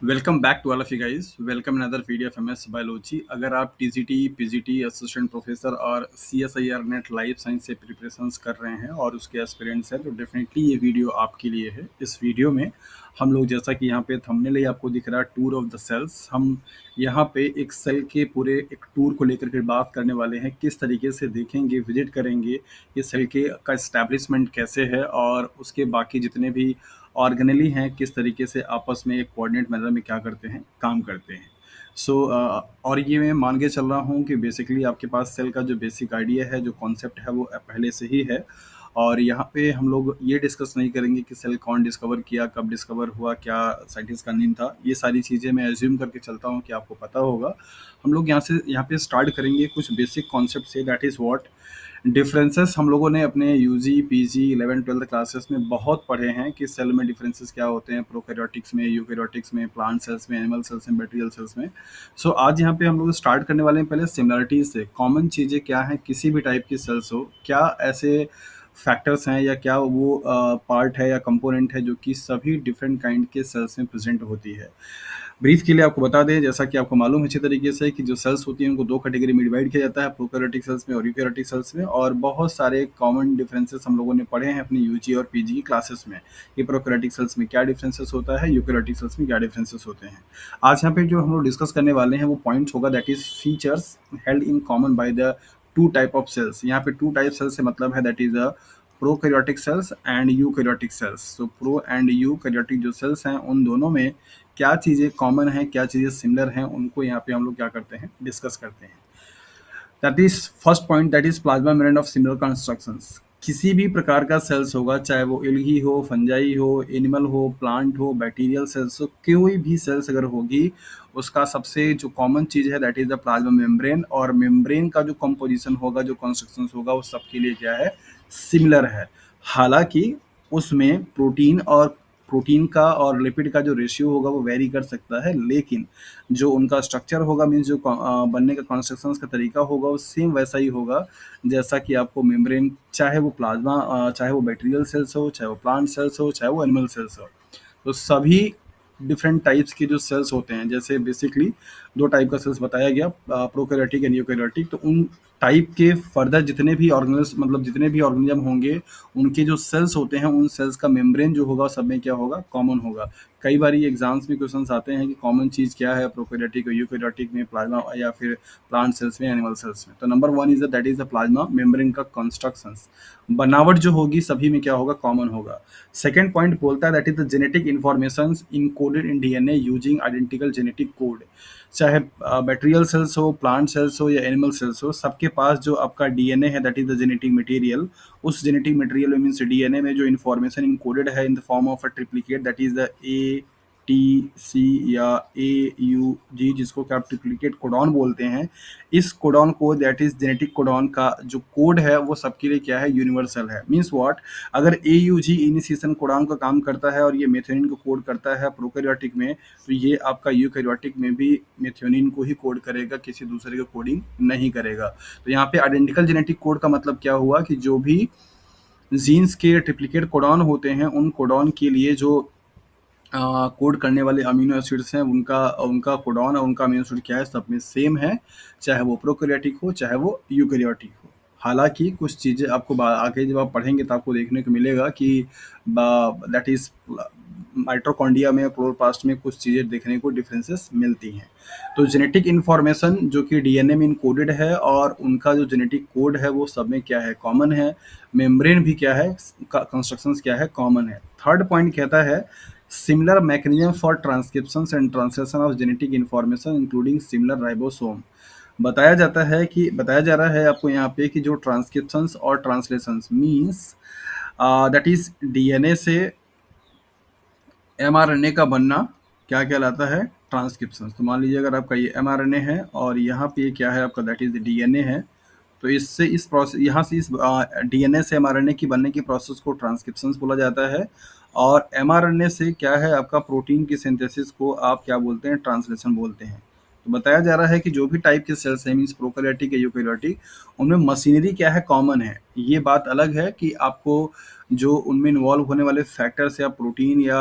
Welcome back to all of you guys. Welcome in other video of MS biology. अगर आप TGT, PGT, assistant professor और CSIR NET life science से preparations कर रहे हैं और उसके एस्पिरेंट्स हैं तो डेफिनेटली ये वीडियो आपके लिए है। इस वीडियो में हम लोग, जैसा कि यहाँ पे थंबनेल ही आपको दिख रहा है, टूर ऑफ द सेल्स, हम यहाँ पे एक सेल के पूरे एक टूर को लेकर के बात करने वाले हैं। किस तरीके से देखेंगे, विजिट करेंगे, ये सेल के का इस्टेब्लिशमेंट कैसे है और उसके बाकी जितने भी ऑर्गेनली हैं किस तरीके से आपस में एक कोऑर्डिनेट मैनर में क्या करते हैं, काम करते हैं। सो और ये मैं मान के चल रहा हूँ कि बेसिकली आपके पास सेल का जो बेसिक आइडिया है, जो कॉन्सेप्ट है, वो पहले से ही है। और यहाँ पे हम लोग ये डिस्कस नहीं करेंगे कि सेल कौन डिस्कवर किया, कब डिस्कवर हुआ, क्या साइंटिस्ट का नेम था। ये सारी चीज़ें मैं एज्यूम करके चलता हूँ कि आपको पता होगा। हम लोग यहाँ पे स्टार्ट करेंगे कुछ बेसिक कॉन्सेप्ट से, दैट इज़ व्हाट डिफरेंसेस। हम लोगों ने अपने यूजी, पीजी, 11 12 क्लासेस में बहुत पढ़े हैं कि सेल में डिफरेंसेस क्या होते हैं, प्रोकैरियोटिक्स में, यूकैरियोटिक्स में, प्लांट सेल्स में, एनिमल सेल्स में, बैक्टीरियल सेल्स में। सो आज यहाँ पे हम लोग स्टार्ट करने वाले हैं पहले सिमिलरिटीज से। कॉमन चीज़ें क्या हैं किसी भी टाइप की सेल्स हो, क्या ऐसे फैक्टर्स हैं या क्या वो पार्ट है या कंपोनेंट है जो कि सभी डिफरेंट काइंड के सेल्स में प्रेजेंट होती है। ब्रीफ के लिए आपको बता दें, जैसा कि आपको मालूम है अच्छी तरीके से, कि जो सेल्स होती हैं उनको दो कैटेगरी में डिवाइड किया जाता है, प्रोकैरियोटिक सेल्स में और यूकैरियोटिक सेल्स में। और बहुत सारे कॉमन डिफरेंसेस हम लोगों ने पढ़े हैं अपनी यूजी और पीजी की क्लासेस में कि प्रोकैरियोटिक सेल्स में क्या डिफरेंसेस होता है, यूकैरियोटिक सेल्स में क्या डिफरेंसेस होते हैं। आज यहाँ पे जो हम लोग डिस्कस करने वाले हैं वो पॉइंट्स होगा, that is features held in common by the two type of cells. यहाँ पे टू टाइप सेल्स से मतलब है that is a prokaryotic cells and eukaryotic cells. So pro and eukaryotic जो सेल्स हैं उन दोनों में क्या चीज़ें कॉमन हैं, क्या चीज़ें सिमिलर हैं, उनको यहाँ पे हम लोग क्या करते हैं, डिस्कस करते हैं। That is first point, that is plasma membrane of similar constructions. किसी भी प्रकार का सेल्स होगा, चाहे वो एल्गी हो, फंजाई हो, एनिमल हो, प्लांट हो, बैक्टीरियल सेल्स हो, कोई भी सेल्स अगर होगी, उसका सबसे जो कॉमन चीज़ है that is the plasma membrane. और मेम्ब्रेन का जो कंपोजिशन होगा, जो कंस्ट्रक्शन होगा, वो सबके लिए क्या है, सिमिलर है। हालांकि उसमें प्रोटीन का और लिपिड का जो रेशियो होगा वो वेरी कर सकता है, लेकिन जो उनका स्ट्रक्चर होगा, मीन्स जो बनने का कंस्ट्रक्शन का तरीका होगा, वो सेम वैसा ही होगा जैसा कि आपको मेम्ब्रेन, चाहे वो प्लाज्मा, चाहे वो बैक्टीरियल सेल्स हो, चाहे वो प्लांट सेल्स हो, चाहे वो एनिमल सेल्स हो। तो सभी डिफरेंट टाइप्स के जो सेल्स होते हैं, जैसे बेसिकली दो टाइप का सेल्स बताया गया, प्रोकैरियोटिक एंड यूकैरियोटिक, तो उन टाइप के फर्दर जितने भी ऑर्गेनिज्म, मतलब जितने भी ऑर्गेनिज्म होंगे, उनके जो सेल्स होते हैं, उन सेल्स का मेम्ब्रेन जो होगा सब में क्या होगा, कॉमन होगा। कई बार ये एग्जाम्स में क्वेश्चंस आते हैं कि कॉमन चीज़ क्या है प्रोकैरियोटिक और यूकैरियोटिक में, प्लाज्मा या फिर प्लांट सेल्स में, एनिमल सेल्स में। तो number one is that is the plasma membrane का कंस्ट्रक्शंस, बनावट जो होगी सभी में क्या होगा, कॉमन होगा। सेकेंड पॉइंट बोलता है that is the genetic information encoded in DNA using identical genetic code. चाहे बैक्टीरियल सेल्स हो, प्लांट सेल्स हो या एनिमल सेल्स हो, सबके पास जो आपका डीएनए है that is the genetic material. उस जेनेटिक मटेरियल में, मीन्स डीएनए में जो इन्फॉर्मेशन इनकोडेड है in the form of a triplicate, that is the ATC या AUG, जिसको क्या आप ट्रिप्लिकेट कोडॉन बोलते हैं। इस कोडॉन को, दैट इज जेनेटिक कोडॉन का जो कोड है वो सबके लिए क्या है, यूनिवर्सल है। मीन्स व्हाट, अगर AUG इनिशिएशन कोडॉन का काम करता है और ये मेथियोनिन को कोड करता है प्रोकैरियोटिक में, तो ये आपका यूकैरियोटिक में भी मेथियोनिन को ही कोड करेगा, किसी दूसरे को कोडिंग नहीं करेगा। तो यहाँ पे आइडेंटिकल जेनेटिक कोड का मतलब क्या हुआ कि जो भी जीन्स के ट्रिप्लिकेट कोडॉन होते हैं, उन कोडॉन के लिए जो कोड करने वाले अमीनो एसिड्स हैं, उनका उनका कोडॉन और उनका अमीनो एसिड क्या है, सब में सेम है, चाहे वो प्रोकैरियोटिक हो चाहे वो यूकैरियोटिक हो। हालांकि कुछ चीज़ें आपको आगे जब आप पढ़ेंगे तो आपको देखने को मिलेगा कि दैट इज माइटोकॉन्ड्रिया में, क्लोरोप्लास्ट में कुछ चीज़ें देखने को डिफरेंसेस मिलती हैं। तो जेनेटिक इन्फॉर्मेशन जो कि डीएनए में इनकोडेड है और उनका जो जेनेटिक कोड है वो सब में क्या है, कॉमन है। मेम्ब्रेन भी क्या है, कंस्ट्रक्शंस क्या है, कॉमन है। थर्ड पॉइंट कहता है similar mechanism for transcription and translation of genetic information including similar ribosome. बताया जा रहा है आपको यहाँ पे कि जो ट्रांसक्रिप्शंस और translations means that is DNA से एमआरएनए का बनना क्या कहलाता है, ट्रांसक्रिप्शन। तो मान लीजिए अगर आपका ये एमआरएनए है और यहाँ पे क्या है आपका, दैट इज डीएनए है, तो इससे इस प्रोसेस, यहाँ से इस डीएनए से एमआरएनए की बनने की प्रोसेस को ट्रांसक्रिप्शन बोला जाता है। और एमआरएनए से क्या है आपका, प्रोटीन की सिंथेसिस को आप क्या बोलते हैं, ट्रांसलेशन बोलते हैं। तो बताया जा रहा है कि जो भी टाइप के सेल्स हैं मीन्स प्रोकैरियोटिक या यूकैरियोटिक, उनमें मशीनरी क्या है, कॉमन है। ये बात अलग है कि आपको जो उनमें इन्वॉल्व होने वाले फैक्टर्स या प्रोटीन या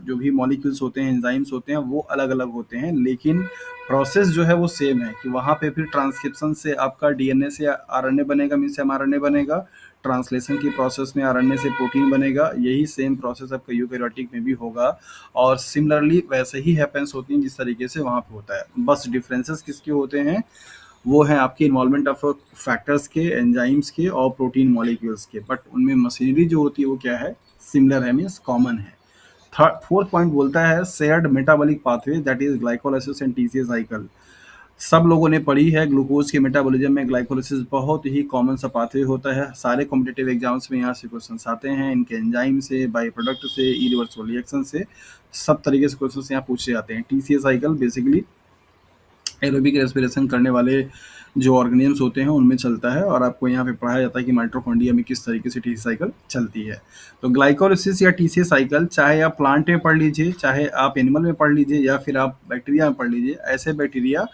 जो भी मॉलिक्यूल्स होते हैं, एंजाइम्स होते हैं, वो अलग-अलग होते हैं, लेकिन प्रोसेस जो है वो सेम है कि वहाँ पे फिर ट्रांसक्रिप्शन से आपका डीएनए से आरएनए बनेगा मीन्स एमआरएनए बनेगा, ट्रांसलेशन की प्रोसेस में आरएनए से प्रोटीन बनेगा, यही सेम प्रोसेस आपका यूकैरियोटिक में भी होगा और सिमिलरली वैसे ही हैपेंस होती हैं जिस तरीके से वहाँ पे होता है। बस डिफरेंसेस किसके होते हैं, वो है आपकी इन्वॉल्वमेंट ऑफ फैक्टर्स के, एंजाइम्स के और प्रोटीन मॉलिक्यूल्स के, बट उनमें मशीनरी जो होती है वो क्या है, सिमिलर है मीन्स कॉमन है। थर्ड फोर्थ पॉइंट बोलता है shared metabolic pathway that is glycolysis and TCA cycle. सब लोगों ने पढ़ी है ग्लूकोज के मेटाबॉलिज्म में ग्लाइकोलाइसिस बहुत ही कॉमन सा पाथवे होता है। सारे कॉम्पिटिटिव एग्जाम्स में यहाँ से क्वेश्चन आते हैं, इनके एंजाइम से, बाई प्रोडक्ट से, इरिवर्सिबल रिएक्शन से, सब तरीके से क्वेश्चन यहाँ पूछे जाते हैं। TCA cycle basically aerobic respiration करने वाले जो ऑर्गेनिजम्स होते हैं उनमें चलता है और आपको यहाँ पे पढ़ाया जाता है कि माइटोकॉन्ड्रिया में किस तरीके से टीसी साइकिल चलती है। तो ग्लाइकोलाइसिस या टीसी साइकिल चाहे आप प्लांट में पढ़ लीजिए, चाहे आप एनिमल में पढ़ लीजिए या फिर आप बैक्टीरिया में पढ़ लीजिए, ऐसे बैक्टीरिया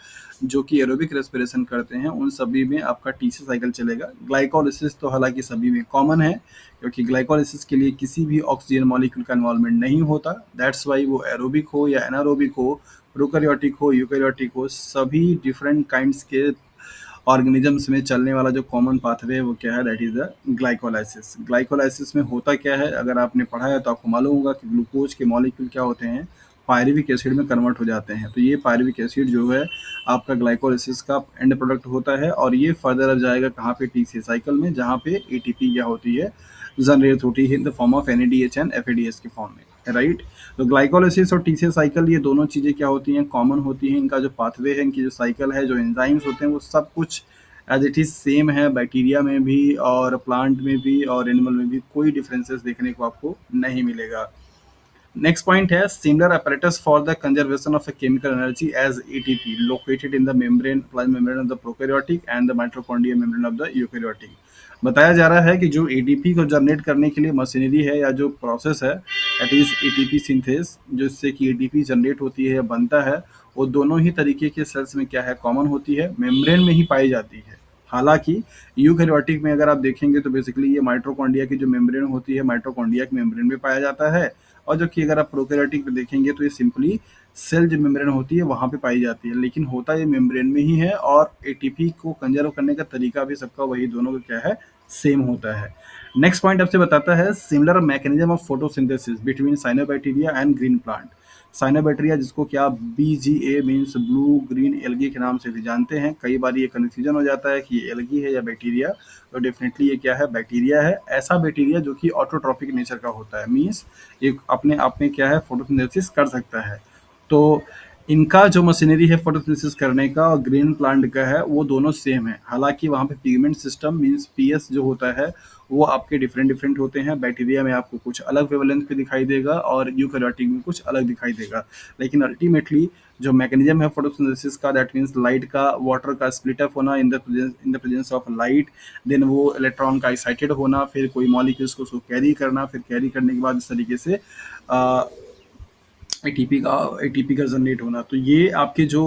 जो कि एरोबिक रेस्पिरेशन करते हैं उन सभी में आपका टीसी साइकिल चलेगा। ग्लाइकोलाइसिस तो हालांकि सभी में कॉमन है क्योंकि ग्लाइकोलाइसिस के लिए किसी भी ऑक्सीजन मॉलिक्यूल का इन्वॉल्वमेंट नहीं होता, दैट्स वाई वो एरोबिक हो या एनारोबिक हो, प्रोकैरियोटिक हो, यूकैरियोटिक हो, सभी डिफरेंट काइंड्स के ऑर्गेनिजम्स में चलने वाला जो कॉमन पाथवे है वो क्या है, that is the glycolysis. Glycolysis में होता क्या है, अगर आपने पढ़ा है तो आपको मालूम होगा कि ग्लूकोज के मॉलिक्यूल क्या होते हैं, पायरुविक एसिड में कन्वर्ट हो जाते हैं। तो ये पायरुविक एसिड जो है आपका ग्लाइकोलाइसिस का एंड प्रोडक्ट होता है और ये फर्दर अब जाएगा कहाँ पे, टीसी साइकिल में, जहाँ पे एटीपी क्या होती है, जनरेट होती है in the form of NADH and FADS के फॉर्म में, राइट। तो ग्लाइकोलाइसिस और टीसी साइकिल ये दोनों चीज़ें क्या होती हैं, कॉमन होती हैं। इनका जो पाथवे है, इनकी जो साइकिल है, जो एंजाइम्स होते हैं, वो सब कुछ एज इट इज़ सेम है, बैक्टीरिया में भी और प्लांट में भी और एनिमल में भी कोई डिफरेंसेस देखने को आपको नहीं मिलेगा। नेक्स्ट पॉइंट है similar apparatus for the conservation of a chemical energy as ATP located in the membrane, plasma membrane of the prokaryotic and the mitochondrial membrane of the eukaryotic। बताया जा रहा है कि जो एटीपी को जनरेट करने के लिए मशीनरी है या जो प्रोसेस है, दैट इज एटीपी सिंथेस, जिससे कि एटीपी जनरेट होती है या बनता है, वो दोनों ही तरीके के सेल्स में क्या है, कॉमन होती है, मेम्ब्रेन में ही पाई जाती है। हालांकि यूकैरियोटिक में अगर आप देखेंगे तो बेसिकली ये माइटोकॉन्ड्रिया की जो मेम्ब्रेन होती है, माइटोकॉन्ड्रिया की मेम्ब्रेन में पाया जाता है, और जो कि अगर आप प्रोकैरियोटिक में देखेंगे तो ये सिंपली सेल जो मेम्ब्रेन होती है वहाँ पे पाई जाती है, लेकिन होता ये मेम्ब्रेन में ही है और एटीपी को कंजर्व करने का तरीका भी सबका वही, दोनों का क्या है, सेम होता है। नेक्स्ट पॉइंट आपसे बताता है similar mechanism of photosynthesis between cyanobacteria and green plant. Cyanobacteria जिसको कि आप BGA means blue green algae के नाम से भी जानते हैं, कई बार ये कन्फ्यूजन हो जाता है कि ये एल्गी है या बैक्टीरिया, तो डेफिनेटली ये क्या है, बैक्टीरिया है। ऐसा बैक्टीरिया जो कि ऑटोट्रॉपिक नेचर का होता है, मीन्स ये अपने आप में क्या है, फोटोसिंथेसिस कर सकता है। तो इनका जो मशीनरी है फोटोसिंथेसिस करने का और ग्रीन प्लांट का है, वो दोनों सेम है। हालांकि वहाँ पे पिगमेंट सिस्टम मीन्स पीएस जो होता है वो आपके डिफरेंट डिफरेंट होते हैं। बैक्टीरिया में आपको कुछ अलग वेवलेंथ पे दिखाई देगा और यूकैरियोटिक में कुछ अलग दिखाई देगा, लेकिन अल्टीमेटली जो मैकेनिज्म है फोटोसिंथेसिस का, दैट मीन्स लाइट का, वाटर का स्प्लिट अप होना in the presence of light, then वो इलेक्ट्रॉन का एक्साइटेड होना, फिर कोई मॉलिक्यूल्स को उसको कैरी करना, फिर कैरी करने के बाद इस तरीके से एटीपी का जनरेट होना। तो ये आपके जो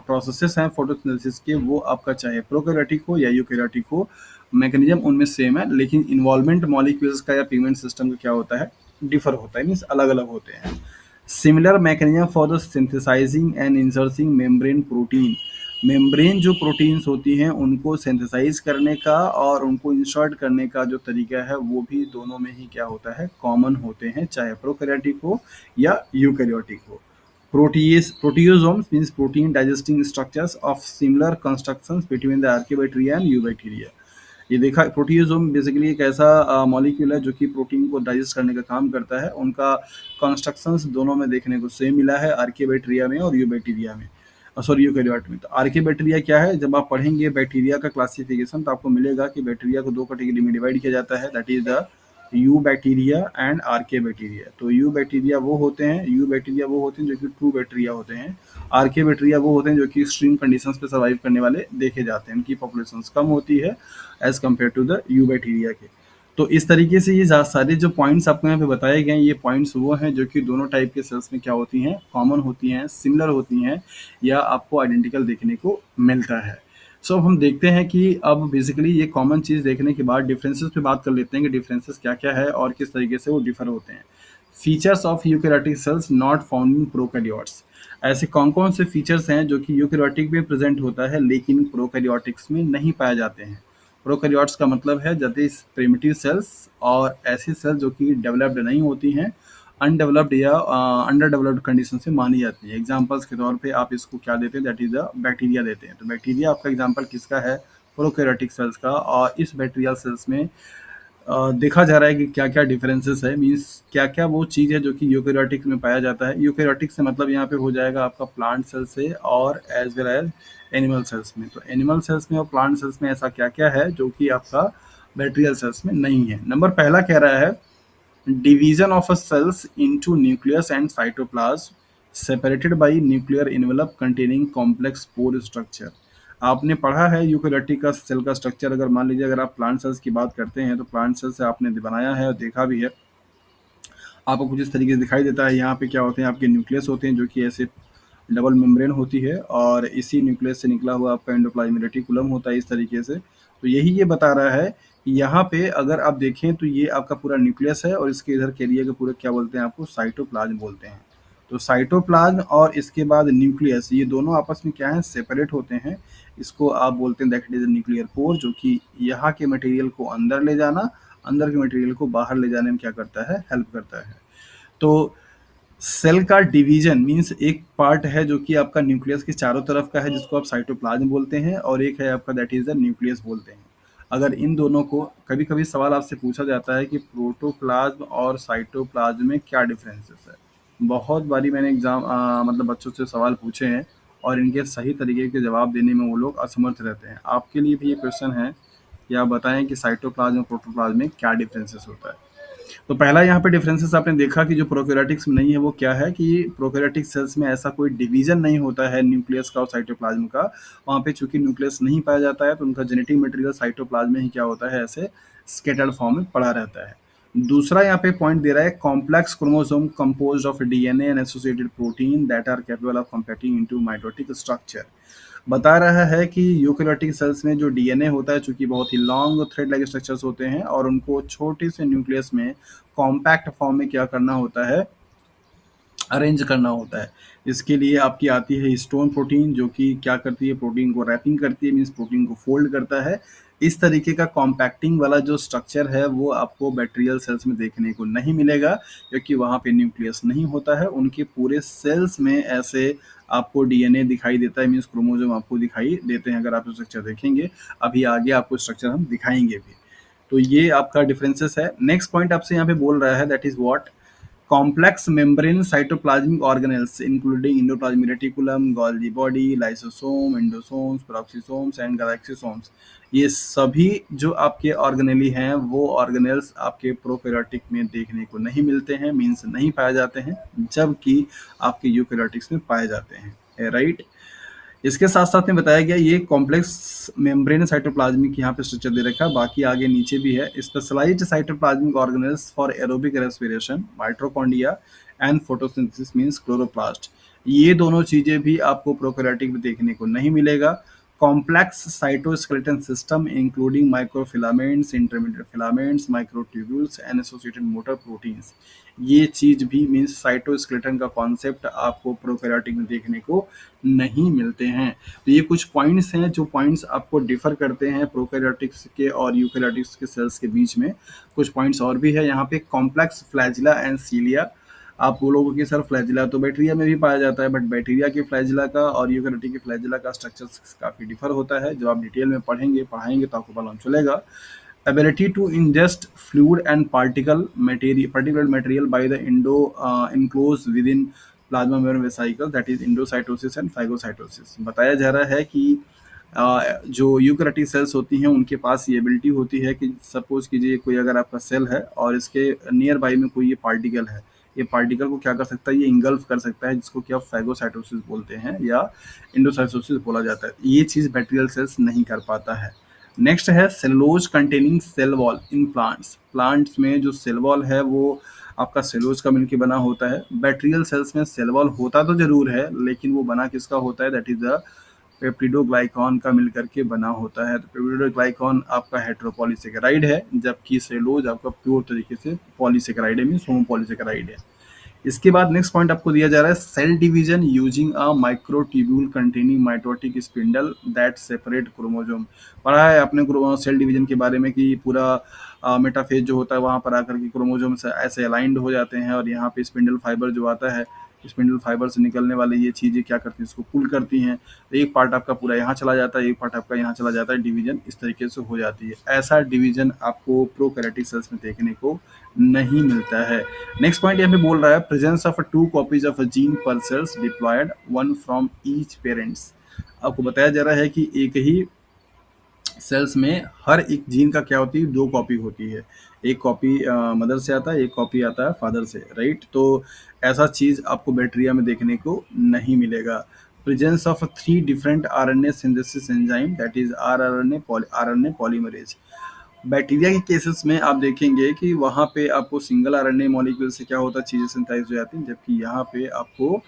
प्रोसेसेस हैं फोटोसिंथेसिस के, वो आपका चाहे प्रोकैरियोटिक हो या यूकैरियोटिक हो, मैकेनिज्म उनमें सेम है, लेकिन इन्वॉल्वमेंट मॉलिक्यूल्स का या पिगमेंट सिस्टम का क्या होता है, डिफर होता है, मीन्स अलग अलग होते हैं। Similar mechanism for the synthesising and inserting membrane protein. Membrane जो प्रोटीन्स होती हैं उनको सिंथेसाइज करने का और उनको इंसर्ट करने का जो तरीका है वो भी दोनों में ही क्या होता है, कॉमन होते हैं, चाहे प्रोकैरियोटिक हो या यूकैरियोटिक हो। Proteasomes means protein digesting structures of similar constructions between the archaebacteria and eubacteria. ये देखा, प्रोटियोसोम बेसिकली एक ऐसा मॉलिक्यूल है जो कि प्रोटीन को डाइजेस्ट करने का काम करता है। उनका कंस्ट्रक्शंस दोनों में देखने को सेम मिला है, आर्कियोबैक्टीरिया में और यूबैक्टीरिया में, सॉरी यूकैरियोट में। तो आर्कियोबैक्टीरिया क्या है, जब आप पढ़ेंगे बैक्टीरिया का क्लासिफिकेशन तो आपको मिलेगा कि बैक्टीरिया को दो कैटेगरी में डिवाइड किया जाता है, that is the you bacteria and archaebacteria. तो यू बैक्टीरिया वो होते हैं जो कि ट्रू बैक्टीरिया होते हैं, आर्के बैक्टीरिया वो होते हैं जो कि एक्सट्रीम कंडीशंस पे सर्वाइव करने वाले देखे जाते हैं, उनकी पॉपुलेशन कम होती है as compare to the you bacteria के। तो इस तरीके से ये सारे जो पॉइंट्स आपको यहाँ पे बताए गए हैं, ये पॉइंट्स वो हैं जो कि दोनों टाइप के सेल्स में क्या होती हैं, कॉमन होती हैं, सिमिलर होती हैं, या आपको आइडेंटिकल देखने को मिलता है। सो अब हम देखते हैं कि अब बेसिकली ये कॉमन चीज़ देखने के बाद डिफरेंसेस पे बात कर लेते हैं कि डिफरेंसेस क्या क्या है और किस तरीके से वो डिफर होते हैं। Features of eukaryotic sales not found in prokaryotes. ऐसे कौन कौन से फीचर्स हैं जो कि यूकेरियोटिक में प्रेजेंट होता है लेकिन प्रोकैरियोटिक्स में नहीं पाए जाते हैं। प्रोकैरियोट्स का मतलब है दैट इज प्रिमिटिव सेल्स, और ऐसी सेल्स जो कि डेवलप्ड नहीं होती हैं, अनडेवलप्ड या अंडर डेवलप्ड कंडीशन से मानी जाती है। एग्जांपल्स के तौर पे आप इसको क्या देते हैं, दैट इज द बैक्टीरिया देते हैं। तो बैक्टीरिया आपका एग्जांपल किसका है, प्रोकैरियोटिक सेल्स का। और इस बैक्टीरियल सेल्स में देखा जा रहा है कि क्या-क्या डिफरेंसेस है, मीन्स क्या-क्या वो चीज़ है जो कि यूकेरियोटिक में पाया जाता है। यूकेरियोटिक से मतलब यहाँ पे हो जाएगा आपका प्लांट सेल से और as well as animal cells में। तो एनिमल सेल्स में और प्लांट सेल्स में ऐसा क्या-क्या है जो कि आपका बैक्टीरियल सेल्स में नहीं है। नंबर पहला कह रहा है division of a cells into nucleus and cytoplasm separated by nuclear envelope containing complex pore structure। आपने पढ़ा है यूकेरियोटिक का सेल का स्ट्रक्चर। अगर मान लीजिए अगर आप प्लांट सेल्स की बात करते हैं तो प्लांट सेल्स से आपने बनाया है और देखा भी है, आपको कुछ इस तरीके से दिखाई देता है। यहाँ पे क्या होते हैं, आपके न्यूक्लियस होते हैं जो कि ऐसे डबल मेम्ब्रेन होती है, और इसी न्यूक्लियस से निकला हुआ आपका एंडोप्लाज्मिक रेटिकुलम होता है इस तरीके से। तो यही ये बता रहा है कि यहाँ पे अगर आप देखें तो ये आपका पूरा न्यूक्लियस है, और इसके इधर के एरिया के पूरे क्या बोलते हैं, आपको साइटोप्लाज्म बोलते हैं। तो साइटोप्लाज्म और इसके बाद न्यूक्लियस, ये दोनों आपस में क्या है, सेपरेट होते हैं। इसको आप बोलते हैं दैट इज न्यूक्लियर पोर, जो कि यहाँ के मटेरियल को अंदर ले जाना, अंदर के मटेरियल को बाहर ले जाने में क्या करता है, हेल्प करता है। तो सेल का डिवीजन मीन्स एक पार्ट है जो कि आपका न्यूक्लियस के चारों तरफ का है, जिसको आप साइटोप्लाज्म बोलते हैं, और एक है आपका दैट इज द न्यूक्लियस बोलते हैं। अगर इन दोनों को कभी कभी सवाल आपसे पूछा जाता है कि प्रोटोप्लाज्म और साइटोप्लाज्म में क्या डिफरेंसेस है। बहुत बारी मैंने एग्जाम मतलब बच्चों से सवाल पूछे हैं, और इनके सही तरीके के जवाब देने में वो लोग असमर्थ रहते हैं। आपके लिए भी ये क्वेश्चन है कि आप बताएं कि साइटोप्लाज्म और प्रोटोप्लाज्म में क्या डिफरेंसेस होता है। तो पहला यहाँ पे डिफरेंसेस आपने देखा कि जो प्रोकैरियोटिक्स में नहीं है वो क्या है, कि प्रोकैरियोटिक सेल्स में ऐसा कोई डिवीजन नहीं होता है न्यूक्लियस का और साइटोप्लाज्म का। वहाँ पे चूंकि न्यूक्लियस नहीं पाया जाता है तो उनका जेनेटिक मटेरियल साइटोप्लाज्म में ही क्या होता है, ऐसे स्केटर्ड फॉर्म में पड़ा रहता है। दूसरा यहाँ पे पॉइंट दे रहा है complex chromosome composed of DNA and associated protein that are capable of compacting into mitotic structure. बता रहा है कि यूकेरियोटिक सेल्स में जो डीएनए होता है, चूंकि बहुत ही लॉन्ग थ्रेड लाइक स्ट्रक्चर्स होते हैं, और उनको छोटे से न्यूक्लियस में कॉम्पैक्ट फॉर्म में क्या करना होता है, अरेंज करना होता है। इसके लिए आपकी आती है हिस्टोन प्रोटीन, जो कि क्या करती है, प्रोटीन को रैपिंग करती है, मीन्स प्रोटीन को फोल्ड करता है। इस तरीके का कॉम्पैक्टिंग वाला जो स्ट्रक्चर है वो आपको बैक्टीरियल सेल्स में देखने को नहीं मिलेगा, क्योंकि वहाँ पे न्यूक्लियस नहीं होता है। उनके पूरे सेल्स में ऐसे आपको डीएनए दिखाई देता है, मीन्स क्रोमोसोम आपको दिखाई देते हैं। अगर आप स्ट्रक्चर देखेंगे, अभी आगे आपको स्ट्रक्चर हम दिखाएंगे भी। तो ये आपका डिफरेंसेस है। नेक्स्ट पॉइंट आपसे यहाँ पे बोल रहा है that is what, complex membrane cytoplasmic organelles including endoplasmic reticulum, Golgi body, lysosome, endosomes, peroxisomes and galaxosomes। ये सभी जो आपके ऑर्गेनेली हैं वो ऑर्गेनेल्स आपके प्रोकैरियोटिक में देखने को नहीं मिलते हैं, मीन्स नहीं पाए जाते हैं, जबकि आपके यूकेरियोटिक्स में पाए जाते हैं, राइट। इसके साथ साथ में बताया गया ये कॉम्प्लेक्स मेम्ब्रेन साइटोप्लाज्मिक यहाँ पे स्ट्रक्चर दे रखा है, बाकी आगे नीचे भी है। Specialised cytoplasmic organelles for aerobic respiration, mitochondria and photosynthesis means chloroplast. ये दोनों चीजें भी आपको प्रोकैरियोटिक में देखने को नहीं मिलेगा। Complex cytoskeleton system including microfilaments, intermediate filaments, microtubules and associated motor proteins, ये चीज भी मीन्स साइटोस्केलेटन का कॉन्सेप्ट आपको प्रोकैरियोटिक में देखने को नहीं मिलते हैं। तो ये कुछ पॉइंट्स हैं जो पॉइंट्स आपको डिफर करते हैं प्रोकैरियोटिक्स के और यूकेरियोटिक्स के सेल्स के बीच में। कुछ पॉइंट्स और भी है यहाँ पे, कॉम्प्लेक्स फ्लैजिला एंड सीलिया। आप बोलोगे कि सर फ्लैजिला तो बैक्टीरिया में भी पाया जाता है, बट बैक्टीरिया के फ्लैजिला का और यूकेरियोटिक के फ्लैजिला का स्ट्रक्चर काफ़ी डिफर होता है। जब आप डिटेल में पढ़ाएंगे तो आपको मालूम चलेगा। ability to ingest fluid and particular material by the enclosed within plasma membrane vesicles, that is endocytosis and phagocytosis। बताया जा रहा है कि जो यूकेरियोटिक सेल्स होती हैं उनके पास ये एबिलिटी होती है कि सपोज कीजिए कोई अगर आपका सेल है और इसके नियर बाई में कोई ये पार्टिकल है, ये पार्टिकल को क्या कर सकता है, ये इंगल्फ कर सकता है, जिसको कि आप फैगोसाइटोसिस बोलते हैं या इंडोसाइटोसिस बोला जाता है। ये चीज़ बैक्टीरियल सेल्स नहीं कर पाता है, नेक्स्ट है cellulose containing cell wall in plants. Plants में जो सेल वॉल है वो आपका सेलुलोज का मिलकर बना होता है। बैक्टीरियल सेल्स में सेल वॉल होता तो जरूर है, लेकिन वो बना किसका होता है, दैट इज द पेप्टिडोग्लाइकॉन का मिलकर के बना होता है। तो पेप्टिडोग्लाइकॉन आपका हेटेरोपॉलीसेकेराइड है, जबकि सेलुलोज आपका प्योर तरीके से पॉलीसेकेराइड है, मींस होमोपॉलीसेकेराइड है। इसके बाद नेक्स्ट पॉइंट आपको दिया जा रहा है cell division using a microtubule containing mitotic spindle that separate chromosome. पढ़ा है आपने सेल डिवीजन के बारे में कि पूरा मेटाफेज जो होता है वहां पर आकर के क्रोमोसोम से ऐसे अलाइंड हो जाते हैं, और यहाँ पे स्पिंडल फाइबर जो आता है, स्पिंडल फाइबर से निकलने वाली ये चीजें क्या करती हैं, इसको पुल करती हैं। तो एक पार्ट आपका पूरा यहाँ चला जाता है, एक पार्ट आपका यहाँ चला जाता है, डिवीजन इस तरीके से हो जाती है। ऐसा डिवीजन आपको प्रोकैरियोटिक सेल्स में देखने को नहीं मिलता है। नेक्स्ट पॉइंट यहाँ पे बोल रहा है presence of 2 copies of a gene per cells diploid, one from each parents. आपको बताया जा रहा है कि एक ही सेल्स में हर एक जीन का क्या होती है, 2 कॉपी होती है। एक कॉपी मदर से आता है, एक कॉपी आता है फादर से, राइट। तो ऐसा चीज आपको बैक्टीरिया में देखने को नहीं मिलेगा। Presence of 3 different RNA synthesis enzyme that is RNA polymerase. Bacteria के केसेस में आप देखेंगे कि वहाँ पे आपको सिंगल आरएनए मॉलिक्यूल से क्या होता है, चीज़ें सिंथेसाइज हो जाती हैं, जबकि यहाँ पे आपको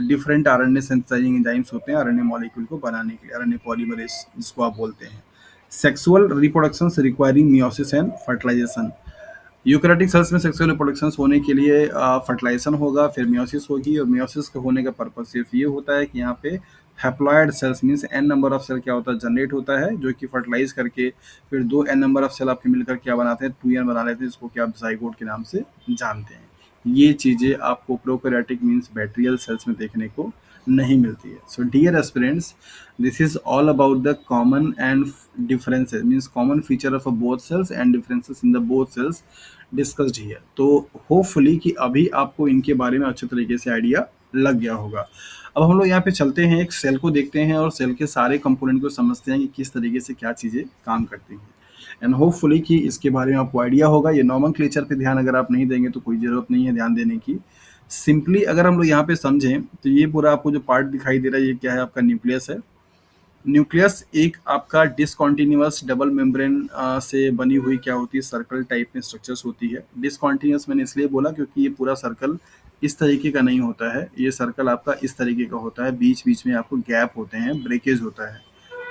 डिफरेंट आरएनए सिंथेसाइजिंग एंजाइम्स होते हैं आरएनए मॉलिक्यूल को बनाने के लिए, आरएनए पॉलीमरेज जिसको आप बोलते हैं। Sexual reproduction requiring meiosis and fertilisation. Eukaryotic cells में सेक्सुअल रिप्रोडक्शन होने के लिए फर्टिलाइजेशन होगा, फिर मियोसिस होगी, और मियोसिस का होने का पर्पज सिर्फ ये होता है कि यहाँ पे haploid cells means N number of cell क्या होता है, जनरेट होता है, जो कि फर्टिलाइज करके फिर 2 एन नंबर ऑफ सेल आपके मिलकर क्या बनाते हैं, 2n बना लेते हैं, जिसको कि आप जाइगोट के नाम से जानते हैं। ये चीजें आपको प्रोकैरियोटिक मींस बैक्टीरियल सेल्स में देखने को नहीं मिलती है। So dear aspirants, this is all about the common and differences means common feature of both cells and differences in the both cells discussed here। तो होपफुली कि अभी आपको इनके बारे में अच्छे तरीके से आइडिया लग गया होगा। अब हम लोग यहाँ पे चलते हैं, एक सेल को देखते हैं और सेल के सारे कंपोनेंट को समझते हैं कि किस तरीके से क्या चीज़ें काम करती हैं, एंड होपफुली कि इसके बारे में आपको आइडिया होगा। ये नॉमेनक्लेचर पे ध्यान अगर आप नहीं देंगे तो कोई ज़रूरत नहीं है ध्यान देने की। सिंपली अगर हम लोग यहाँ पे समझें तो ये पूरा आपको जो पार्ट दिखाई दे रहा है ये क्या है, आपका न्यूक्लियस है। न्यूक्लियस एक आपका डिसकॉन्टिन्यूअस डबल मेम्ब्रेन से बनी हुई क्या होती है, सर्कल टाइप में स्ट्रक्चर्स होती है। डिसकॉन्टिन्यूअस मैंने इसलिए बोला क्योंकि ये पूरा सर्कल इस तरीके का नहीं होता है, ये सर्कल आपका इस तरीके का होता है, बीच बीच में आपको गैप होते हैं, ब्रेकेज होता है,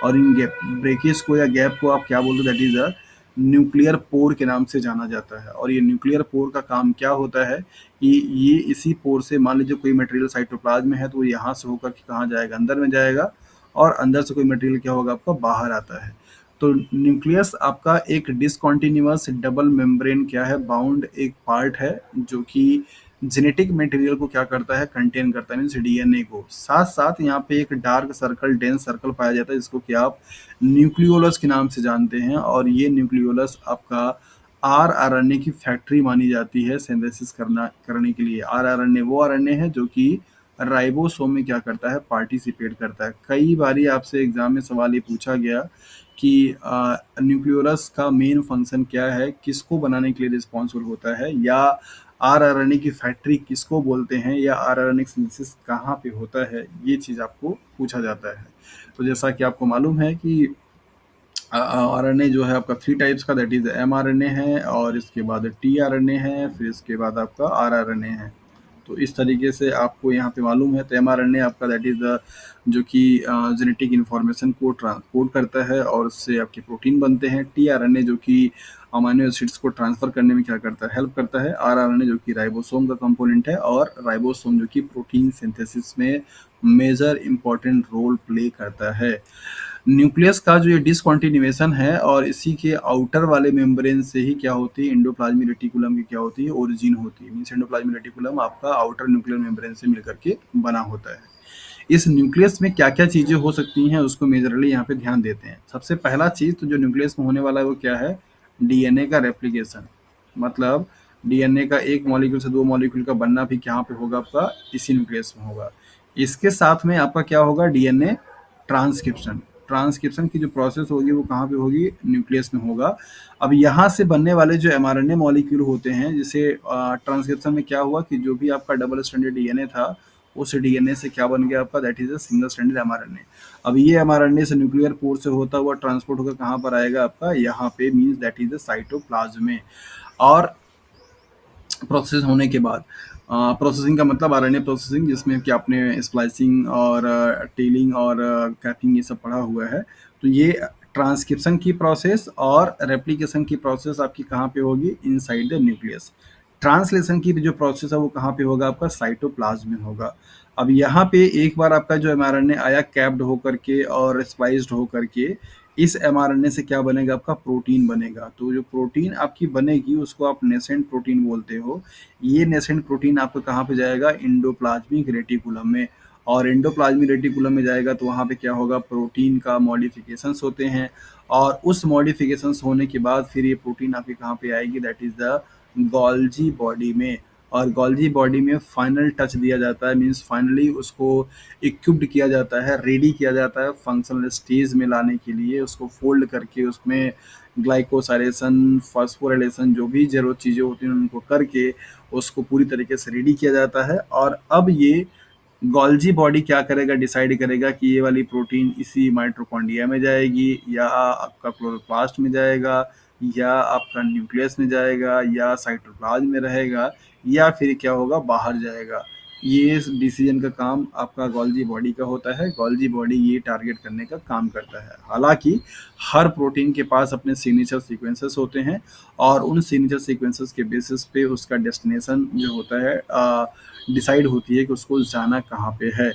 और इन गैप ब्रेकेज को या गैप को आप क्या बोलते हो, that is a nuclear pore के नाम से जाना जाता है। और ये न्यूक्लियर पोर का काम क्या होता है कि ये इसी पोर से, मान लीजिए कोई मटेरियल साइटोप्लाज्म में है तो वो यहाँ से होकर के कहाँ जाएगा, अंदर में जाएगा, और अंदर से कोई मटेरियल क्या होगा आपका बाहर आता है। तो न्यूक्लियस आपका एक डिसकॉन्टिन्यूअस डबल मेम्ब्रेन क्या है, बाउंड एक पार्ट है, जो कि जेनेटिक मटेरियल को क्या करता है, कंटेन करता है, मीन्स डीएनए को। साथ साथ यहाँ पे एक डार्क सर्कल, डेंस सर्कल पाया जाता है, जिसको कि आप न्यूक्लियोलस के नाम से जानते हैं। और ये न्यूक्लियोलस आपका आरआरएनए की फैक्ट्री मानी जाती है सिंथेसिस करने के लिए। आरआरएनए वो आरएनए है जो कि राइबोसोम में क्या करता है, पार्टिसिपेट करता है। कई बारी आपसे एग्जाम में सवाल ये पूछा गया कि न्यूक्लियोलस का मेन फंक्शन क्या है, किसको बनाने के लिए रिस्पॉन्सिबल होता है, या आरआरएनए की फैक्ट्री किसको बोलते हैं, या आरआरएनए सिंथेसिस कहाँ पे होता है, ये चीज़ आपको पूछा जाता है। तो जैसा कि आपको मालूम है कि आरएनए जो है आपका 3 टाइप्स का, दैट इज एमआरएनए है, और इसके बाद टीआरएनए है, फिर इसके बाद आपका आरआरएनए है। तो इस तरीके से आपको यहाँ पे मालूम है। तो एमआरएनए आपका दैट इज द जो कि जेनेटिक इन्फॉर्मेशन को ट्रांसपोर्ट करता है और उससे आपके प्रोटीन बनते हैं। टीआरएनए जो कि अमीनो एसिड्स को ट्रांसफर करने में क्या करता है, हेल्प करता है। आरआरएनए जो कि राइबोसोम का कंपोनेंट है, और राइबोसोम जो कि प्रोटीन सिंथेसिस में मेजर इंपॉर्टेंट रोल प्ले करता है। न्यूक्लियस का जो ये डिसकॉन्टिन्यूएशन है, और इसी के आउटर वाले मेम्ब्रेन से ही क्या होती है, एंडोप्लाज्मिक रेटिकुलम की क्या होती है, ओरिजिन होती है। मींस एंडोप्लाज्मिक रेटिकुलम आपका आउटर न्यूक्लियर मेम्ब्रेन से मिलकर के बना होता है। इस न्यूक्लियस में क्या क्या चीजें हो सकती हैं उसको मेजरली यहाँ पे ध्यान देते हैं। सबसे पहला चीज तो जो न्यूक्लियस में होने वाला है वो क्या है, डीएनए का रेप्लिकेशन। मतलब डीएनए का एक मॉलिक्यूल से 2 मॉलिक्यूल का बनना भी कहाँ पे होगा, आपका इसी न्यूक्लियस में होगा। इसके साथ में आपका क्या होगा, डीएनए ट्रांसक्रिप्शन। ट्रांसक्रिप्शन की जो प्रोसेस होगी वो कहाँ पे होगी, न्यूक्लियस में होगा। अब यहाँ से बनने वाले जो एमआरएनए मॉलिक्यूल होते हैं, जैसे ट्रांसक्रिप्शन में क्या हुआ कि जो भी आपका डबल स्ट्रैंडेड डीएनए था उस डीएनए से क्या बन गया आपका, that is a single stranded mRNA. अब ये एमआरएनए से न्यूक्लियर पोर से होता हुआ ट्रांसपोर्ट होकर कहाँ पर आएगा आपका, यहाँ पे, means that is the cytoplasm में। और प्रोसेस होने के बाद, प्रोसेसिंग का मतलब आरएनए प्रोसेसिंग, जिसमें कि आपने स्प्लाइसिंग और टेलिंग और कैपिंग ये सब पढ़ा हुआ है। तो ये ट्रांसक्रिप्शन की प्रोसेस और रेप्लिकेशन की प्रोसेस आपकी कहाँ पे होगी, इनसाइड द न्यूक्लियस। ट्रांसलेशन की जो प्रोसेस है वो कहाँ पे होगा आपका, साइटोप्लाज्म में होगा। अब यहाँ पे एक बार आपका जो एमआरएनए आया कैप्ड होकर के और स्प्लाइस्ड होकर के, इस एमआरएनए से क्या बनेगा आपका, प्रोटीन बनेगा। तो जो प्रोटीन आपकी बनेगी उसको आप नेसेंट प्रोटीन बोलते हो। ये नेसेंट प्रोटीन आपको कहाँ पे जाएगा, इंडोप्लाज्मिक रेटिकुलम में। और इंडोप्लाज्मिक रेटिकुलम में जाएगा तो वहाँ पे क्या होगा, प्रोटीन का मॉडिफिकेशंस होते हैं। और उस मॉडिफिकेशंस होने के बाद फिर ये प्रोटीन आपके कहाँ पे आएगी, that is the Golgi body में। और गोल्जी बॉडी में फाइनल टच दिया जाता है, मीन्स फाइनली उसको इक्विप्ड किया जाता है, रेडी किया जाता है फंक्शनल स्टेज में लाने के लिए। उसको फोल्ड करके उसमें ग्लाइकोसाइलेशन, फॉस्फोराइलेशन, जो भी जरूरत चीज़ें होती हैं उनको करके उसको पूरी तरीके से रेडी किया जाता है। और अब ये गोल्जी बॉडी क्या करेगा, डिसाइड करेगा कि ये वाली प्रोटीन इसी माइटोकॉन्ड्रिया में जाएगी, या आपका क्लोरोप्लास्ट में जाएगा, या आपका न्यूक्लियस में जाएगा, या साइटोप्लाज्म में रहेगा, या फिर क्या होगा, बाहर जाएगा। ये डिसीजन का काम आपका गोल्जी बॉडी का होता है। गोल्जी बॉडी ये टारगेट करने का काम करता है। हालांकि हर प्रोटीन के पास अपने सिग्नेचर सीक्वेंसेस होते हैं, और उन सिग्नेचर सीक्वेंसेस के बेसिस पे उसका डेस्टिनेशन जो होता है डिसाइड होती है कि उसको जाना कहाँ पे है।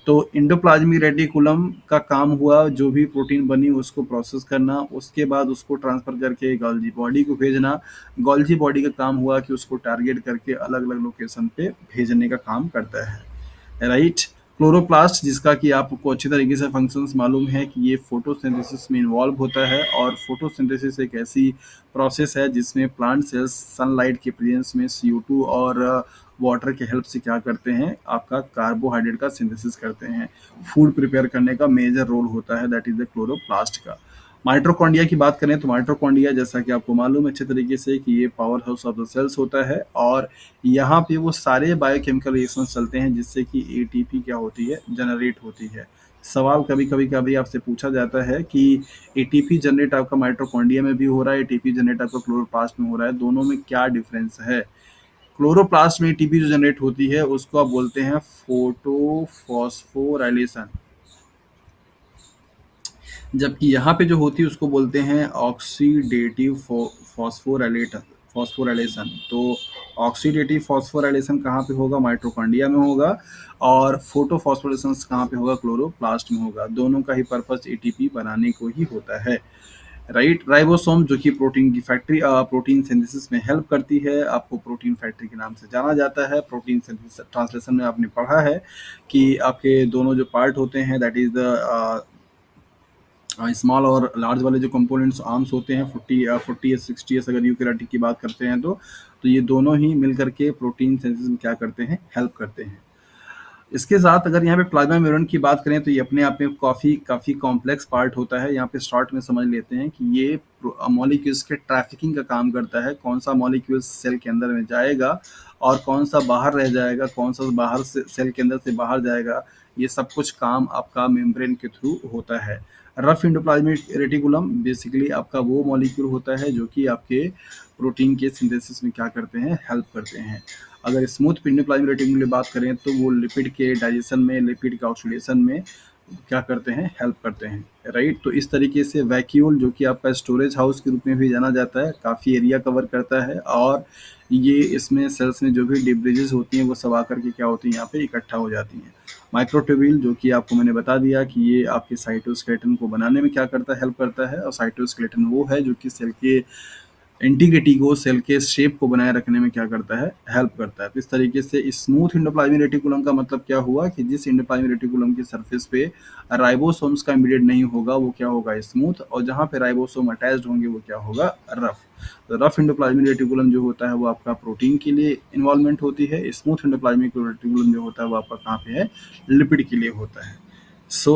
तो इंडोप्लाज्मिक रेटिकुलम का काम हुआ जो भी प्रोटीन बनी उसको प्रोसेस करना, उसके बाद उसको ट्रांसफर करके गोल्जी बॉडी को भेजना। गोल्जी बॉडी का काम हुआ कि उसको टारगेट करके अलग अलग लोकेशन पे भेजने का काम करता है, राइट। क्लोरोप्लास्ट, जिसका कि आपको अच्छी तरीके से फंक्शंस मालूम है कि ये फोटोसिंथेसिस में इन्वॉल्व होता है। और फोटोसिंथेसिस एक ऐसी प्रोसेस है जिसमें प्लांट सेल्स सनलाइट के प्रेजेंस में CO2 और वाटर के हेल्प से क्या करते हैं, आपका कार्बोहाइड्रेट का सिंथेसिस करते हैं। फूड प्रिपेयर करने का मेजर रोल होता है, दैट इज द क्लोरोप्लास्ट का। माइटोकॉन्ड्रिया की बात करें तो माइटोकॉन्ड्रिया, जैसा कि आपको मालूम है अच्छे तरीके से कि ये power house of the cells होता है। और यहाँ पे वो सारे बायोकेमिकल रिएक्शंस चलते हैं जिससे कि एटीपी क्या होती है, जनरेट होती है। सवाल कभी कभी कभी आपसे पूछा जाता है कि एटीपी जनरेट आपका माइटोकॉन्ड्रिया में भी हो रहा है, एटीपी जनरेट आपका क्लोरोप्लास्ट में हो रहा है, दोनों में क्या डिफरेंस है। क्लोरोप्लास्ट में एटीपी जो जनरेट होती है उसको आप बोलते हैं फोटोफॉस्फोराइलेशन, जबकि यहाँ पे जो होती है उसको बोलते हैं ऑक्सीडेटिव फॉस्फोराइलेशन। तो ऑक्सीडेटिव फॉस्फोराइलेशन कहाँ पे होगा, माइटोकॉन्ड्रिया में होगा। और फोटोफॉस्फोराइलेशन कहाँ पे होगा, क्लोरोप्लास्ट में होगा। दोनों का ही पर्पस एटीपी बनाने को ही होता है, राइट। राइबोसोम जो कि प्रोटीन की फैक्ट्री, प्रोटीन सिंथेसिस में हेल्प करती है, आपको प्रोटीन फैक्ट्री के नाम से जाना जाता है। प्रोटीन सिंथेसिस ट्रांसलेशन में आपने पढ़ा है कि आपके दोनों जो पार्ट होते हैं, दैट इज द स्मॉल और लार्ज वाले जो कंपोनेंट्स आर्म्स होते हैं, 40 या 60 अगर यूकेरियोटिक की बात करते हैं तो ये दोनों ही मिल करके प्रोटीन सिंथेसिस में क्या करते हैं, हेल्प करते हैं। इसके साथ अगर यहाँ पे प्लाज्मा मेम्ब्रेन की बात करें तो ये अपने आप में काफ़ी काफ़ी कॉम्प्लेक्स पार्ट होता है। यहाँ पे स्टार्ट में समझ लेते हैं कि ये मॉलिक्यूल्स के ट्रैफिकिंग का काम करता है। कौन सा मॉलिक्यूल सेल के अंदर में जाएगा और कौन सा बाहर रह जाएगा, कौन सा बाहर से सेल के अंदर से बाहर जाएगा, ये सब कुछ काम आपका मेम्ब्रेन के थ्रू होता है। रफ इंडोप्लाज्मिक रेटिकुलम बेसिकली आपका वो मॉलिक्यूल होता है जो कि आपके प्रोटीन के सिंथेसिस में क्या करते हैं, हेल्प करते हैं। अगर स्मूथ इंडोप्लाज्मिक रेटिकुलम की बात करें तो वो लिपिड के डाइजेशन में, लिपिड के ऑक्सीडेशन में क्या करते हैं, हेल्प करते हैं, राइट। तो इस तरीके से वैक्यूल जो कि आपका स्टोरेज हाउस के रूप में भी जाना जाता है, काफ़ी एरिया कवर करता है। और ये इसमें सेल्स में जो भी डिब्रिजेस होती हैं वो सब आकर के क्या होती हैं, यहाँ पे इकट्ठा हो जाती हैं। माइक्रोट्यूब्यूल जो कि आपको मैंने बता दिया कि ये आपके साइटोस्केलेटन को बनाने में क्या करता है, हेल्प करता है। और साइटोस्केलेटन वो है जो कि सेल के इंटीग्रिटी को, सेल के शेप को बनाए रखने में क्या करता है, हेल्प करता है। तो इस तरीके से स्मूथ इंडोप्लाज्मिक रेटिकुलम का मतलब क्या हुआ कि जिस इंडोप्लाज्मिक रेटिकुलम की सरफेस पे राइबोसोम्स का इमीडिएट नहीं होगा वो क्या होगा, स्मूथ। और जहाँ पे राइबोसोम अटैच्ड होंगे वो क्या होगा, रफ। तो रफ इंडोप्लाज्मिक रेटिकुलम जो होता है वो आपका प्रोटीन के लिए इन्वॉल्वमेंट होती है। स्मूथ इंडोप्लाज्मिक रेटिकुलम जो होता है वो आपका कहाँ पे है, लिपिड के लिए होता है।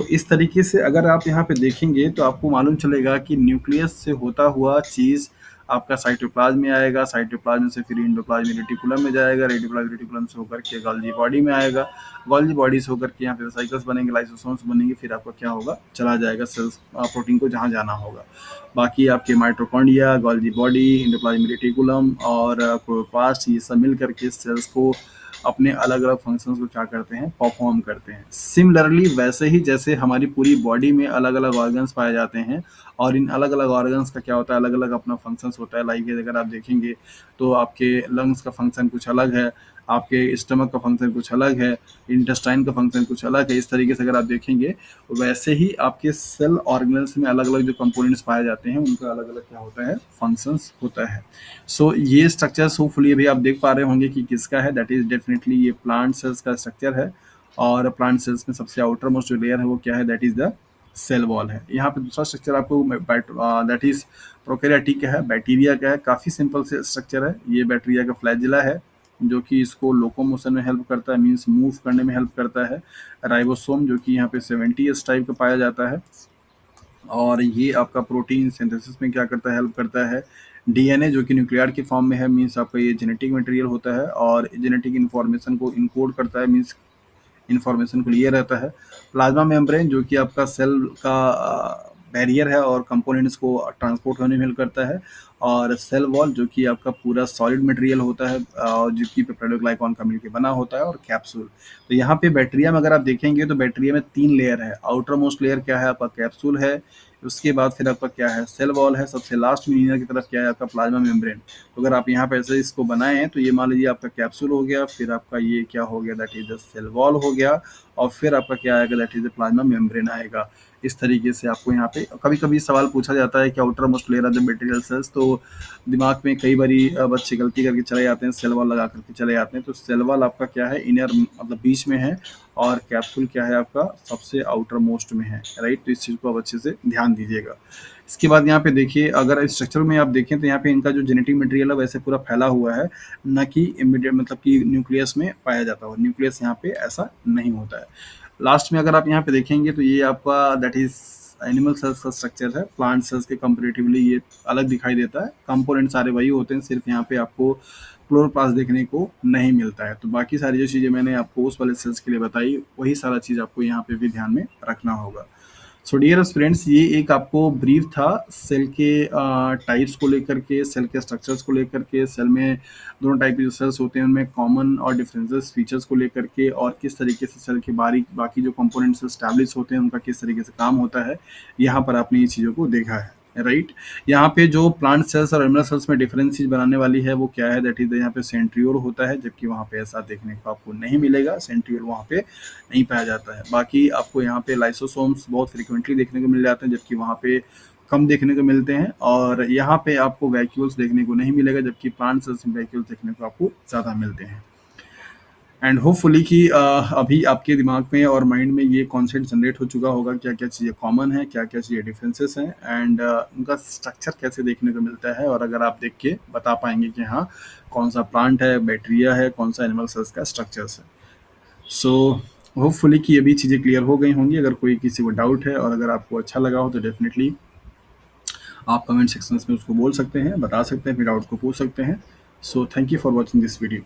इस तरीके से अगर आप यहाँ पे देखेंगे तो आपको मालूम चलेगा कि न्यूक्लियस से होता हुआ चीज़ आपका साइटोप्लाज्म में आएगा, साइटोप्लाज्म से फिर एंडोप्लाज्मिक रेटिकुलम में जाएगा, रेटिकुलम रेटिकुलम से होकर के गोल्गी बॉडी में आएगा, गोल्गी बॉडी से होकर के यहाँ पे वेसिकल्स बनेंगे, लाइसोसोम्स बनेंगे, फिर आपका क्या होगा, चला जाएगा सेल्स प्रोटीन को जहाँ जाना होगा। बाकी आपके mitochondria, Golgi body, endoplasmic reticulum और क्लोरोप्लास्ट, ये सब मिल करके सेल्स को अपने अलग अलग फंक्शंस को क्या करते हैं, परफॉर्म करते हैं। सिमिलरली वैसे ही जैसे हमारी पूरी बॉडी में अलग अलग ऑर्गन्स पाए जाते हैं और इन अलग अलग ऑर्गन्स का क्या होता है, अलग अलग अपना फंक्शंस होता है। लाइक अगर आप देखेंगे तो आपके लंग्स का फंक्शन कुछ अलग है, आपके स्टमक का फंक्शन कुछ अलग है, इंटेस्टाइन का फंक्शन कुछ अलग है। इस तरीके से अगर आप देखेंगे वैसे ही आपके सेल ऑर्गेनल्स में अलग अलग जो कंपोनेंट्स पाए जाते हैं उनका अलग अलग क्या होता है, फंक्शंस होता है। सो ये स्ट्रक्चर्स होपफुली अभी आप देख पा रहे होंगे कि किसका है। दैट इज डेफिनेटली ये प्लांट सेल्स का स्ट्रक्चर है और प्लांट सेल्स में सबसे आउटर मोस्ट जो लेयर है वो क्या है, that is the cell wall है। यहाँ पे दूसरा स्ट्रक्चर आपको दैट इज प्रोकैरियोटिक का है, बैक्टीरिया का है। काफ़ी सिंपल से स्ट्रक्चर है। ये बैक्टीरिया का फ्लैजिला है जो कि इसको लोकोमोशन में हेल्प करता है, मीन्स मूव करने में हेल्प करता है। राइबोसोम जो कि यहाँ पे 70s टाइप का पाया जाता है और ये आपका प्रोटीन सिंथेसिस में क्या करता है, हेल्प करता है। डीएनए जो कि न्यूक्लियड की फॉर्म में है, मीन्स आपका ये जेनेटिक मटेरियल होता है और जेनेटिक इन्फॉर्मेशन को इनकोड करता है, मीन्स इन्फॉर्मेशन को लिए रहता है। प्लाज्मा मेम्ब्रेन जो कि आपका सेल का बैरियर है और कंपोनेंट्स को ट्रांसपोर्ट होने में हेल्प करता है। और सेल वॉल जो कि आपका पूरा सॉलिड मटेरियल होता है और जो कि पेप्टाइडोग्लाइकॉन का मिलकर बना होता है। और कैप्सूल, तो यहाँ पे बैक्टीरिया में अगर आप देखेंगे तो बैक्टीरिया में 3 लेयर है। आउटर मोस्ट लेयर क्या है, आपका कैप्सूल है, उसके बाद फिर आपका क्या है, सेल वॉल है, सबसे लास्ट में इनर की तरफ क्या है, आपका प्लाज्मा मेम्ब्रेन। तो अगर आप यहाँ पे ऐसे इसको बनाएं तो ये मान लीजिए आपका कैप्सूल हो गया, फिर आपका ये क्या हो गया, that is the cell wall हो गया, और फिर आपका क्या आएगा, that is the plasma membrane आएगा। इस तरीके से आपको यहाँ पे कभी कभी सवाल पूछा जाता है कि outermost layer of the material cells, तो दिमाग में कई बारी बच्चे गलती करके चले जाते हैं, सेल वॉल लगा करके चले जाते हैं। तो सेल वॉल आपका क्या है, इनर मतलब बीच में है और कैप्सूल क्या है, आपका सबसे आउटर मोस्ट में है, राइट। तो इस चीज़ को आप अच्छे से ध्यान दीजिएगा। इसके बाद यहाँ पे देखिए, अगर स्ट्रक्चर में आप देखें तो यहाँ पे इनका जो जेनेटिक मटेरियल है वैसे पूरा फैला हुआ है, न कि इमीडिएट मतलब कि न्यूक्लियस में पाया जाता हो। न्यूक्लियस यहाँ पे ऐसा नहीं होता है। लास्ट में अगर आप यहाँ पे देखेंगे तो ये आपका दैट इज एनिमल सेल्स का स्ट्रक्चर है। प्लांट सेल्स के कंपेरेटिवली ये अलग दिखाई देता है। कंपोनेंट सारे वही होते हैं, सिर्फ यहाँ पे आपको क्लोरोप्लास्ट देखने को नहीं मिलता है। तो बाकी सारी जो चीज़ें मैंने आपको उस वाले सेल्स के लिए बताई वही सारा चीज़ आपको यहाँ पे भी ध्यान में रखना होगा। सो डियर फ्रेंड्स, ये एक आपको ब्रीफ था सेल के टाइप्स को लेकर के, सेल के स्ट्रक्चर्स को लेकर के, सेल में दोनों टाइप के जो सेल्स होते हैं उनमें कॉमन और डिफरेंसेस फीचर्स को लेकर के, और किस तरीके से सेल के बाकी जो कंपोनेंट्स एस्टैब्लिश होते हैं उनका किस तरीके से काम होता है, यहाँ पर आपने ये चीज़ों को देखा है, राइट। यहाँ पे जो प्लांट सेल्स और एनिमल सेल्स में डिफरेंस चीज बनाने वाली है वो क्या है, दैट इज यहाँ पे सेंट्रियोल होता है, जबकि वहाँ पे ऐसा देखने को आपको नहीं मिलेगा। सेंट्रियोल वहाँ पे नहीं पाया जाता है। बाकी आपको यहाँ पे लाइसोसोम्स बहुत फ्रिक्वेंटली देखने को मिल जाते हैं, जबकि वहाँ पे कम देखने को मिलते हैं। और यहाँ पे आपको वैक्यूल्स देखने को नहीं मिलेगा, जबकि प्लांट सेल्स में वैक्यूल्स देखने को आपको ज़्यादा मिलते हैं। एंड होपफुली कि अभी आपके दिमाग में और माइंड में ये कॉन्सेप्ट जनरेट हो चुका होगा, क्या क्या चीज़ें कॉमन है, क्या क्या चीज़ें डिफरेंसेस हैं, एंड उनका स्ट्रक्चर कैसे देखने को मिलता है। और अगर आप देख के बता पाएंगे कि हाँ कौन सा प्लांट है, बैक्टीरिया है, कौन सा एनिमल सेल्स का स्ट्रक्चर्स है। सो होपफुली कि ये भी चीज़ें क्लियर हो गई होंगी। अगर कोई किसी को डाउट है और अगर आपको अच्छा लगा हो तो डेफिनेटली आप कमेंट सेक्शन में उसको बोल सकते हैं, बता सकते हैं, फिर डाउट को पूछ सकते हैं। So thank you for watching this video.